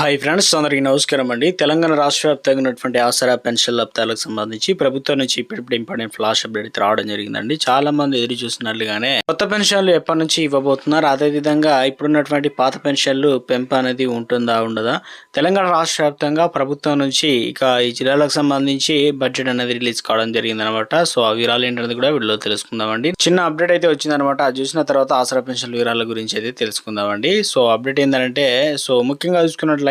Hi friends, అందరికీ నమస్కారం అండి. తెలంగాణ రాష్ట్ర వ్యాప్తంగా ఉన్నటువంటి ఆసరా పెన్షన్ లబ్ధాలకు సంబంధించి ప్రభుత్వం నుంచి ఇప్పుడు ఇంపార్టెంట్ ఫ్లాష్ అప్డేట్ రావడం జరిగిందండి. చాలా మంది ఎదురు చూస్తున్నట్లుగానే కొత్త పెన్షన్లు ఎప్పటి నుంచి ఇవ్వబోతున్నారు, అదేవిధంగా ఇప్పుడున్నటువంటి పాత పెన్షన్లు పెంపు అనేది ఉంటుందా ఉండదా, తెలంగాణ రాష్ట్ర వ్యాప్తంగా ప్రభుత్వం నుంచి ఇక ఈ జిల్లాలకు సంబంధించి బడ్జెట్ అనేది రిలీజ్ కావడం జరిగింది అనమాట. సో ఆ వివరాలు ఏంటనేది కూడా వీడియోలో తెలుసుకుందామండి. చిన్న అప్డేట్ అయితే వచ్చిందనమాట. అది చూసిన తర్వాత ఆసరా పెన్షన్ వివరాల గురించి అయితే తెలుసుకుందామండి. సో అప్డేట్ ఏంటంటే, సో ముఖ్యంగా చూసుకున్నట్లయితే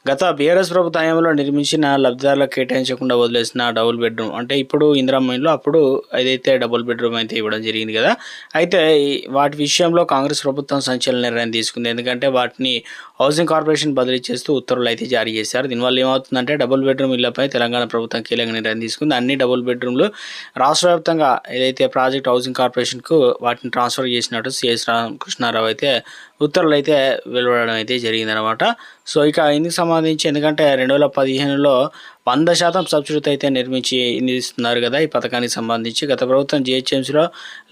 గత బీఆర్ఎస్ ప్రభుత్వ హయాంలో నిర్మించిన లబ్ధిదారులకు కేటాయించకుండా వదిలేసిన డబుల్ బెడ్రూమ్, అంటే ఇప్పుడు ఇందిరమ్మ ఇండ్లు అప్పుడు ఏదైతే డబుల్ బెడ్రూమ్ అయితే ఇవ్వడం జరిగింది కదా. అయితే వాటి విషయంలో కాంగ్రెస్ ప్రభుత్వం సంచలన నిర్ణయం తీసుకుంది. ఎందుకంటే వాటిని హౌసింగ్ కార్పొరేషన్ బదిలీ చేస్తూ ఉత్తర్వులు అయితే జారీ చేశారు. దీనివల్ల ఏమవుతుందంటే డబుల్ బెడ్రూమ్ ఇళ్లపై తెలంగాణ ప్రభుత్వం కీలక నిర్ణయం తీసుకుంది. అన్ని డబుల్ బెడ్రూమ్లు రాష్ట్ర వ్యాప్తంగా ఏదైతే ప్రాజెక్ట్ హౌసింగ్ కార్పొరేషన్కు వాటిని ట్రాన్స్ఫర్ చేసినట్టు సిఎస్ రామకృష్ణారావు అయితే ఉత్తర్వులు అయితే వెలువడడం అయితే జరిగిందనమాట. సో ఇక ఇందుకు సంబంధించి, ఎందుకంటే 2015లో 100% సబ్సిడీతో అయితే నిర్మిస్తున్నారు కదా ఈ పథకానికి సంబంధించి. గత ప్రభుత్వం జిహెచ్ఎంసీలో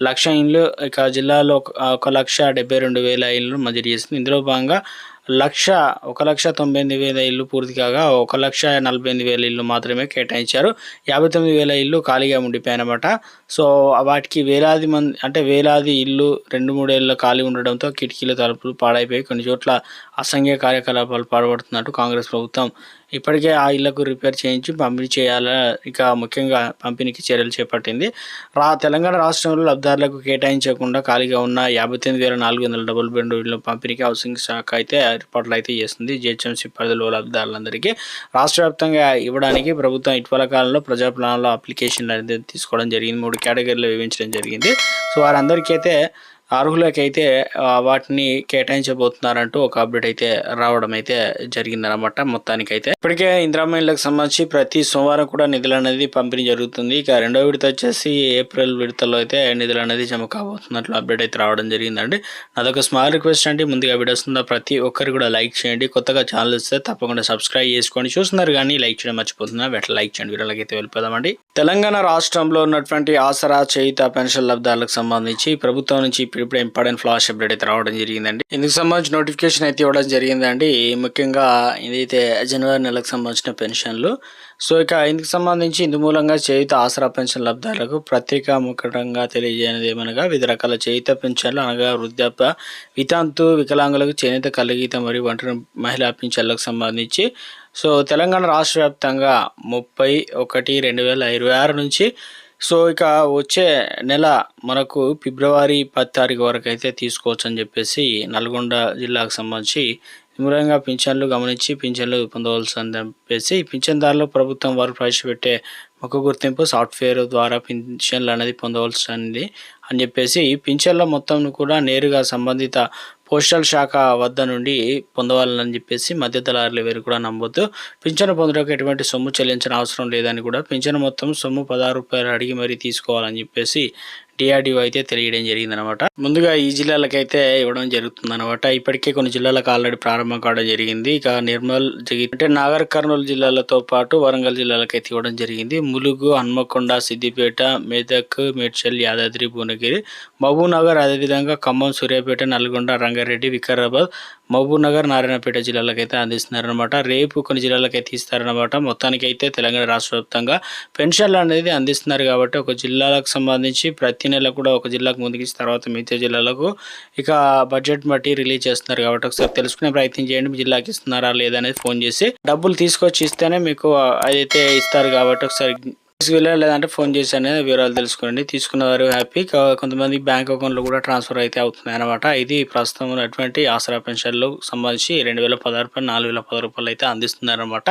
1,00,000 ఇండ్లు, ఇక జిల్లాలో 1,72,000 ఇండ్లు మంజూరు చేసింది. ఇందులో భాగంగా 1,98,000 ఇల్లు పూర్తి కాగా 1,48,000 ఇల్లు మాత్రమే కేటాయించారు. 59,000 ఇల్లు ఖాళీగా ఉండిపోయాయన్నమాట. సో వాటికి వేలాది ఇల్లు 2-3 ఏళ్ళ ఖాళీ ఉండడంతో కిటికీలు తలుపులు పాడైపోయి కొన్ని చోట్ల అసంఖ్య కార్యకలాపాలు పాల్పడుతున్నట్టు కాంగ్రెస్ ప్రభుత్వం ఇప్పటికే ఆ ఇళ్లకు రిపేర్ చేయించి పంపిణీ చేయాలా, ఇక ముఖ్యంగా పంపిణీకి చర్యలు చేపట్టింది. తెలంగాణ రాష్ట్రంలో లబ్ధిదారులకు కేటాయించకుండా ఖాళీగా ఉన్న 58,400 డబుల్ బెడ్రూమ్ ఇళ్ల పంపిణీకి హౌసింగ్ శాఖ అయితే ఏర్పాట్లు అయితే చేస్తుంది. జిహెచ్ఎంసీ పరిధిలో లబ్ధిదారులందరికీ రాష్ట్ర వ్యాప్తంగా ఇవ్వడానికి ప్రభుత్వం ఇటీవల కాలంలో ప్రజా ప్లాన్లో అప్లికేషన్లు అనేది తీసుకోవడం జరిగింది. 3 కేటగిరీలో విభజించడం జరిగింది. సో వారందరికీ అయితే అర్హులకైతే వాటిని కేటాయించబోతున్నారంటూ ఒక అప్డేట్ అయితే రావడం అయితే జరిగిందనమాట. మొత్తానికైతే ఇప్పటికే ఇందిరమ్మ ఇళ్లకు సంబంధించి ప్రతి సోమవారం కూడా నిధులు అనేది పంపిణీ జరుగుతుంది. ఇక రెండో విడత వచ్చేసి ఏప్రిల్ విడతలో అయితే నిధులు అనేది జమ కాబోతున్నట్లు అప్డేట్ అయితే రావడం జరిగిందండి. అదొక స్మాల్ రిక్వెస్ట్ అండి. ముందుగా వీడియోస్ ప్రతి ఒక్కరు కూడా లైక్ చేయండి. కొత్తగా ఛానల్ ఇస్తే తప్పకుండా సబ్స్క్రైబ్ చేసుకోండి. చూస్తున్నారు కానీ లైక్ చేయడం మర్చిపోతున్నా, వెంటనే లైక్ చేయండి. వీళ్ళకైతే వెళ్ళిపోదామండి. తెలంగాణ రాష్ట్రంలో ఉన్నటువంటి ఆసరా చేయుత పెన్షన్ లబ్ధాలకు సంబంధించి ప్రభుత్వం నుంచి ఇప్పుడు ఇంపార్టెంట్ ఫ్లాష్ అప్డేట్ అయితే రావడం జరిగిందండి. ఇందుకు సంబంధించి నోటిఫికేషన్ అయితే ఇవ్వడం జరిగిందండి. ముఖ్యంగా ఇదైతే జనవరి నెలకు సంబంధించిన పెన్షన్లు. సో ఇక ఇందుకు సంబంధించి ఇందు మూలంగా చేయుత ఆసరా పెన్షన్ లబ్ధాలకు ముఖ్యంగా తెలియజేయనిది ఏమనగా, వివిధ రకాల చేయుత పెన్షన్లు అనగా వృద్ధాప్య, వితంతు, వికలాంగులకు, చేనేత, కల్లుగీత మరియు ఒంటరి మహిళా పెన్షన్లకు సంబంధించి సో తెలంగాణ రాష్ట్ర వ్యాప్తంగా 30/1/2026 నుంచి సో ఇక వచ్చే నెల మనకు ఫిబ్రవరి 10 తారీఖు వరకు అయితే తీసుకోవచ్చు అని చెప్పేసి నల్గొండ జిల్లాకు సంబంధించి మూలంగా పింఛన్లు గమనించి పింఛన్లు పొందవలసి అని చెప్పేసి పింఛన్దారులు ప్రభుత్వం వారు ప్రవేశపెట్టే ముఖ గుర్తింపు సాఫ్ట్వేర్ ద్వారా పింఛన్లు అనేది పొందవలసి అని చెప్పేసి పింఛన్ల మొత్తం కూడా నేరుగా సంబంధిత పోస్టల్ శాఖ వద్ద నుండి పొందవాలని చెప్పేసి మధ్య దళారులు ఎవరు కూడా నమ్మొద్దు. పింఛను పొందడానికి ఎటువంటి సొమ్ము చెల్లించిన అవసరం లేదని కూడా, పింఛను మొత్తం సొమ్ము 16 రూపాయలు అడిగి మరీ తీసుకోవాలని చెప్పేసి డిఆర్డీఓ అయితే తెలియడం జరిగిందనమాట. ముందుగా ఈ జిల్లాలకైతే ఇవ్వడం జరుగుతుందన్నమాట. ఇప్పటికే కొన్ని జిల్లాలకు ఆల్రెడీ ప్రారంభం కావడం జరిగింది. ఇక నిర్మల్, అంటే నాగర్ కర్నూలు జిల్లాలతో పాటు వరంగల్ జిల్లాలకైతే ఇవ్వడం జరిగింది. ములుగు, హన్మకొండ, సిద్దిపేట, మెదక్, మేడ్చల్, యాదాద్రి, భువనగిరి, మహబూబ్ నగర్, అదేవిధంగా ఖమ్మం, సూర్యాపేట, నల్గొండ, రంగారెడ్డి, వికారాబాద్, మహబూబ్ నగర్, నారాయణపేట జిల్లాలకైతే అందిస్తున్నారనమాట. రేపు కొన్ని జిల్లాలకైతే ఇస్తారనమాట. మొత్తానికైతే తెలంగాణ రాష్ట్ర వ్యాప్తంగా పెన్షన్లు అనేది అందిస్తున్నారు కాబట్టి ఒక జిల్లాలకు సంబంధించి ప్రతి నెల కూడా ఒక జిల్లాకు ముందుకి తర్వాత మిగతా జిల్లాలకు ఇక బడ్జెట్ బట్టి రిలీజ్ చేస్తున్నారు కాబట్టి ఒకసారి తెలుసుకునే ప్రయత్నం చేయండి. మీ జిల్లాకి ఇస్తున్నారా లేదా అనేది ఫోన్ చేసి డబ్బులు తీసుకొచ్చి ఇస్తేనే మీకు అదైతే ఇస్తారు కాబట్టి ఒకసారి లేదంటే ఫోన్ చేసి అనేది వివరాలు తెలుసుకోండి. తీసుకున్న వారు హ్యాపీ. కొంతమంది బ్యాంక్ అకౌంట్లో కూడా ట్రాన్స్ఫర్ అయితే అవుతున్నాయి అనమాట. ఇది ప్రస్తుతం ఉన్నటువంటి ఆసరా పెన్షన్లు సంబంధించి 2016 రూపాయలు, 4,010 రూపాయలు అయితే అందిస్తున్నారు అనమాట.